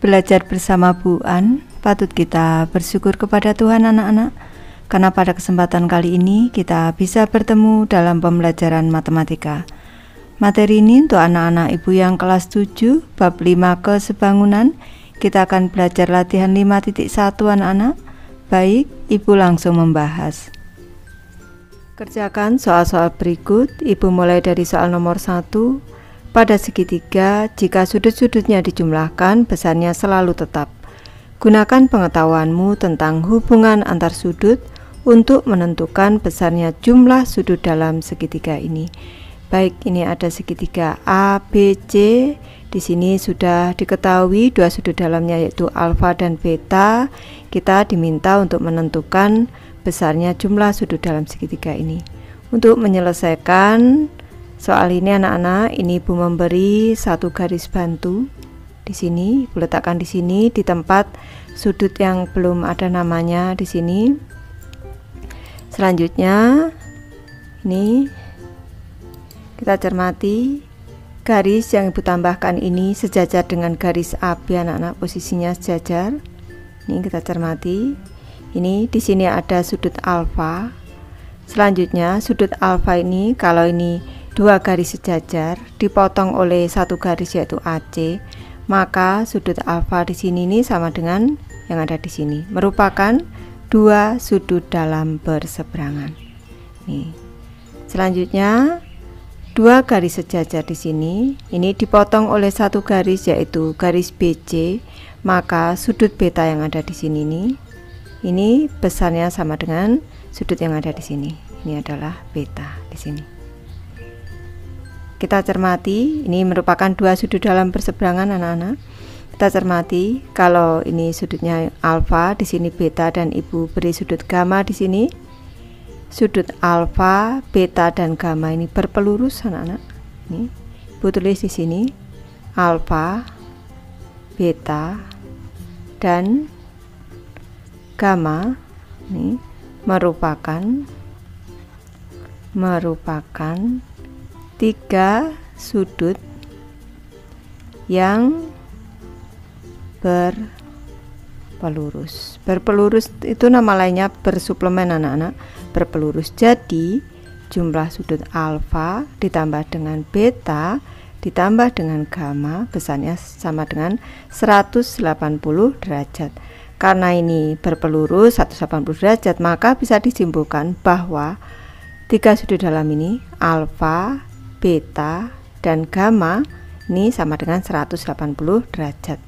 belajar bersama Bu An, patut kita bersyukur kepada Tuhan anak-anak, karena pada kesempatan kali ini kita bisa bertemu dalam pembelajaran matematika. Materi ini untuk anak-anak ibu yang kelas 7, bab 5 kesebangunan. Kita akan belajar latihan 5.1 anak-anak. Baik, ibu langsung membahas. Kerjakan soal-soal berikut. Ibu mulai dari soal nomor 1. Pada segitiga, jika sudut-sudutnya dijumlahkan, besarnya selalu tetap. Gunakan pengetahuanmu tentang hubungan antar sudut untuk menentukan besarnya jumlah sudut dalam segitiga ini. Baik, ini ada segitiga A, B, C. Di sini sudah diketahui dua sudut dalamnya yaitu alfa dan beta. Kita diminta untuk menentukan besarnya jumlah sudut dalam segitiga ini. Untuk menyelesaikan soal ini anak-anak, ini Ibu memberi satu garis bantu. Di sini Ibu letakkan di sini di tempat sudut yang belum ada namanya di sini. Selanjutnya ini kita cermati garis yang Ibu tambahkan ini sejajar dengan garis AB anak-anak, posisinya sejajar. Ini kita cermati. Ini di sini ada sudut alfa. Selanjutnya sudut alfa ini kalau ini dua garis sejajar dipotong oleh satu garis yaitu AC, maka sudut alfa di sini ini sama dengan yang ada di sini, merupakan dua sudut dalam berseberangan. Nih. Selanjutnya dua garis sejajar di sini ini dipotong oleh satu garis yaitu garis BC, maka sudut beta yang ada di sini ini besarnya sama dengan sudut yang ada di sini. Ini adalah beta di sini. Kita cermati, ini merupakan dua sudut dalam berseberangan anak-anak. Kita cermati, kalau ini sudutnya alfa, di sini beta, dan Ibu beri sudut gamma di sini. Sudut alfa, beta, dan gamma ini berpelurus anak-anak. Ini Ibu tulis di sini alfa, beta, dan gamma. Ini merupakan tiga sudut yang berpelurus. Berpelurus itu nama lainnya bersuplemen anak-anak, berpelurus. Jadi jumlah sudut alfa ditambah dengan beta ditambah dengan gamma besarnya sama dengan 180 derajat. Karena ini berpelurus 180 derajat, maka bisa disimpulkan bahwa tiga sudut dalam ini alfa, beta, dan gamma ini sama dengan 180 derajat.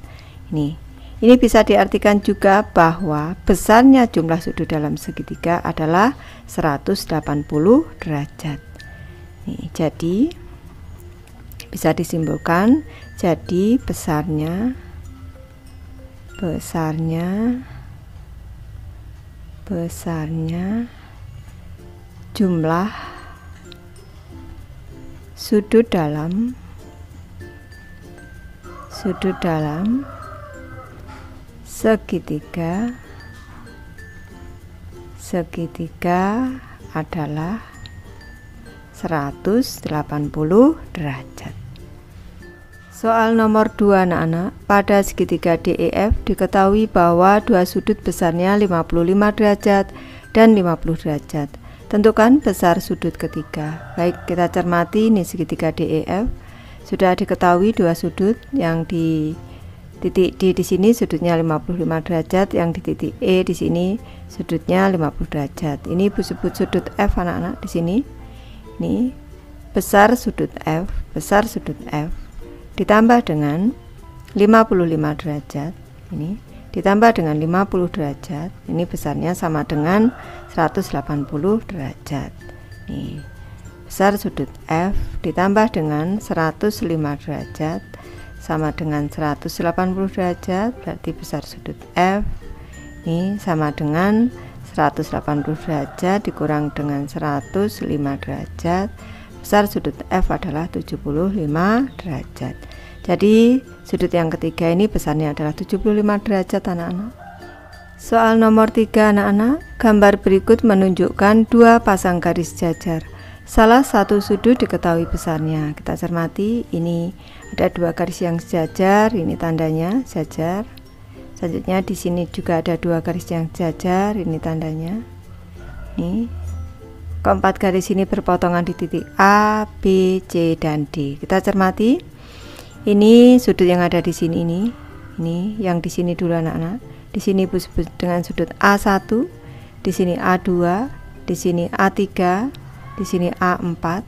Ini bisa diartikan juga bahwa besarnya jumlah sudut dalam segitiga adalah 180 derajat. Jadi bisa disimpulkan, jadi besarnya jumlah sudut dalam segitiga adalah 180 derajat. Soal nomor 2 anak-anak, pada segitiga DEF diketahui bahwa dua sudut besarnya 55 derajat dan 50 derajat. Tentukan besar sudut ketiga. Baik, kita cermati ini segitiga DEF. Sudah diketahui dua sudut, yang di titik D di sini sudutnya 55 derajat, yang di titik E di sini sudutnya 50 derajat. Ini Ibu sebut sudut F anak-anak di sini. Ini besar sudut F ditambah dengan 55 derajat. Ini ditambah dengan 50 derajat, ini besarnya sama dengan 180 derajat. Nih, besar sudut F ditambah dengan 105 derajat sama dengan 180 derajat, berarti besar sudut F ini sama dengan 180 derajat dikurang dengan 105 derajat, besar sudut F adalah 75 derajat. Jadi sudut yang ketiga ini besarnya adalah 75 derajat anak-anak. Soal nomor 3 anak-anak, gambar berikut menunjukkan dua pasang garis jajar. Salah satu sudut diketahui besarnya. Kita cermati, ini ada dua garis yang sejajar, ini tandanya sejajar. Selanjutnya di sini juga ada dua garis yang sejajar, ini tandanya. Nih. Keempat garis ini berpotongan di titik A, B, C, dan D. Kita cermati. Ini sudut yang ada di sini ini. Ini yang di sini dulu anak-anak. Di sini disebut dengan sudut A1, di sini A2, di sini A3, di sini A4,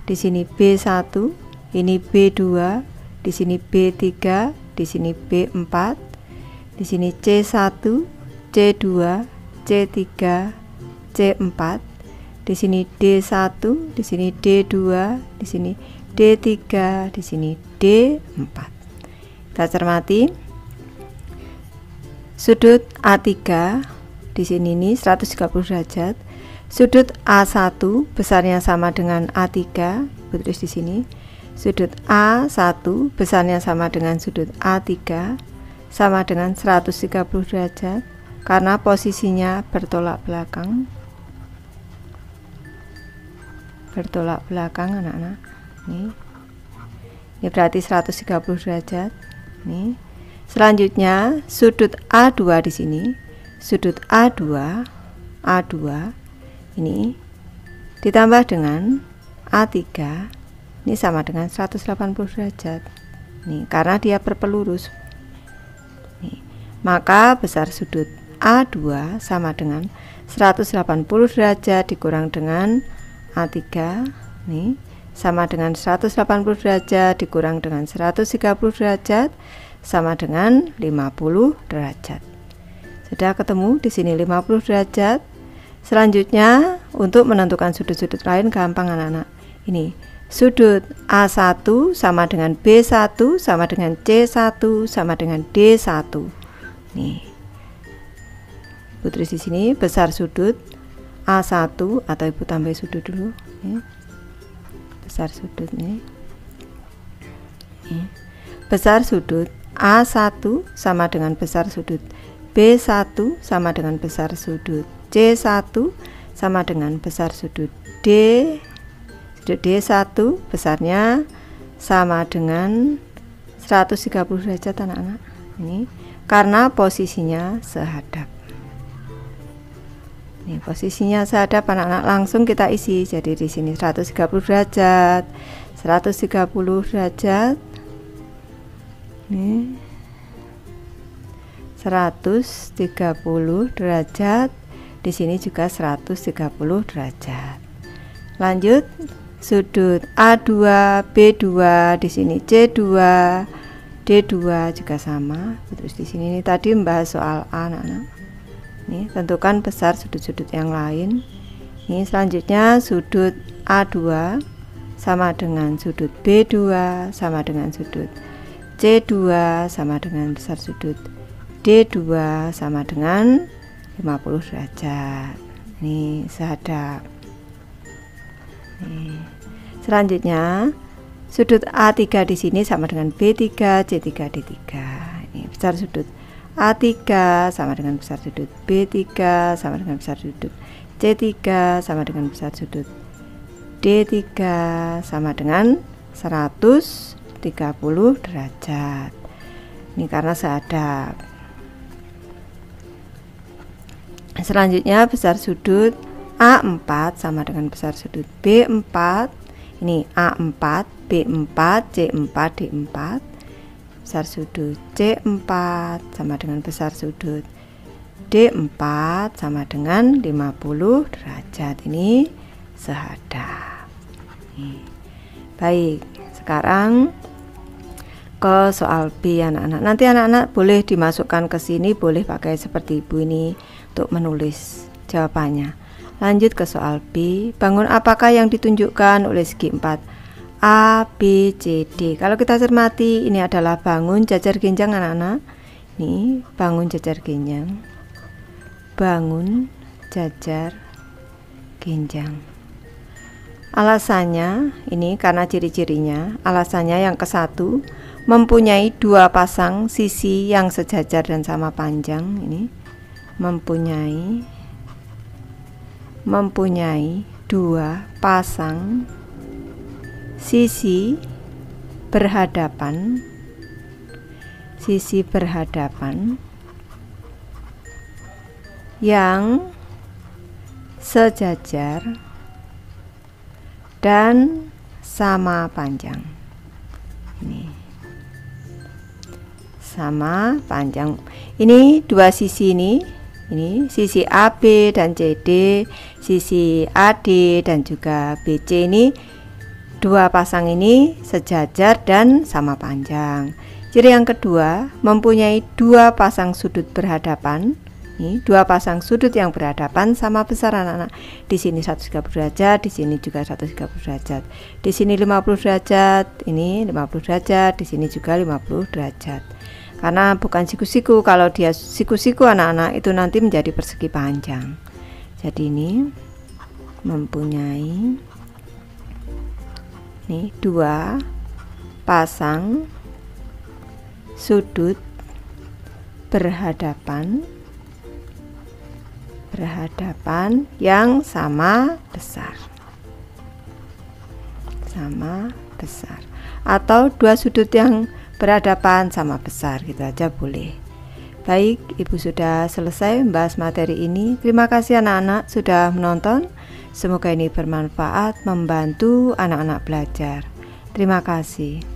di sini B1, ini B2, di sini B3, di sini B4, di sini C1, C2, C3, C4, di sini D1, di sini D2, di sini D3, di sini D4. Kita cermati. Sudut A3 di sini ini 130 derajat. Sudut A1 besarnya sama dengan A3, terus di sini. Sudut A1 besarnya sama dengan sudut A3, sama dengan 130 derajat karena posisinya bertolak belakang. Bertolak belakang anak-anak. Nih. Ini berarti 130 derajat. Nih. Selanjutnya sudut A2 di sini, sudut A2 ini ditambah dengan A3, ini sama dengan 180 derajat. Nih, karena dia berpelurus. Nih, maka besar sudut A2 sama dengan 180 derajat dikurang dengan A3, nih, sama dengan 180 derajat dikurang dengan 130 derajat sama dengan 50 derajat. Sudah ketemu di sini 50 derajat. Selanjutnya untuk menentukan sudut-sudut lain gampang anak-anak. Ini sudut A1 sama dengan B1 sama dengan C1 sama dengan D1. Nih. Ibu tulis di sini besar sudut A1 atau ibu tambah sudut dulu. Nih. Besar sudut nih. Nih. Besar sudut A1 sama dengan besar sudut B1 sama dengan besar sudut C1 sama dengan besar sudut D. Sudut D1 besarnya sama dengan 130 derajat anak-anak. Ini karena posisinya sehadap. Ini posisinya sehadap anak-anak, langsung kita isi. Jadi di sini 130 derajat, 130 derajat. Ini 130 derajat, di sini juga 130 derajat. Lanjut sudut A2 B2, di sini C2 D2 juga sama. Terus di sini ini tadi membahas soal A anak-anak. Nih, tentukan besar sudut-sudut yang lain. Ini selanjutnya sudut A2 sama dengan sudut B2 sama dengan sudut C2 sama dengan besar sudut D2 sama dengan 50 derajat. Ini sehadap. Nih. Selanjutnya sudut A3 di sini sama dengan B3, C3, D3. Ini besar sudut A3 sama dengan besar sudut B3 sama dengan besar sudut C3 sama dengan besar sudut D3 sama dengan 130 derajat. Ini karena sehadap. Selanjutnya besar sudut A4 sama dengan besar sudut B4. Ini A4, B4, C4, D4. Besar sudut C4 sama dengan besar sudut D4 sama dengan 50 derajat. Ini sehadap. Baik, sekarang ke soal B anak-anak. Nanti anak-anak boleh dimasukkan ke sini, boleh pakai seperti ibu ini untuk menulis jawabannya. Lanjut ke soal B. Bangun apakah yang ditunjukkan oleh segi 4? A, B, C, D. Kalau kita cermati, ini adalah bangun jajar genjang anak-anak. Ini bangun jajar genjang. Bangun jajar genjang. Alasannya ini karena ciri-cirinya. Alasannya yang ke-1, mempunyai dua pasang sisi yang sejajar dan sama panjang. Ini mempunyai dua pasang sisi berhadapan yang sejajar dan sama panjang. Ini sama panjang. Ini dua sisi ini sisi AB dan CD, sisi AD dan juga BC, ini dua pasang ini sejajar dan sama panjang. Ciri yang kedua, mempunyai dua pasang sudut berhadapan. Ini dua pasang sudut yang berhadapan sama besar anak-anak. Di sini 130 derajat, di sini juga 130 derajat. Di sini 50 derajat, ini 50 derajat, di sini juga 50 derajat. Karena bukan siku-siku, kalau dia siku-siku anak-anak itu nanti menjadi persegi panjang. Jadi ini mempunyai dua pasang sudut berhadapan yang sama besar, atau dua sudut yang berhadapan sama besar, gitu aja boleh. Baik, Ibu sudah selesai membahas materi ini. Terima kasih anak-anak sudah menonton. Semoga ini bermanfaat, membantu anak-anak belajar. Terima kasih.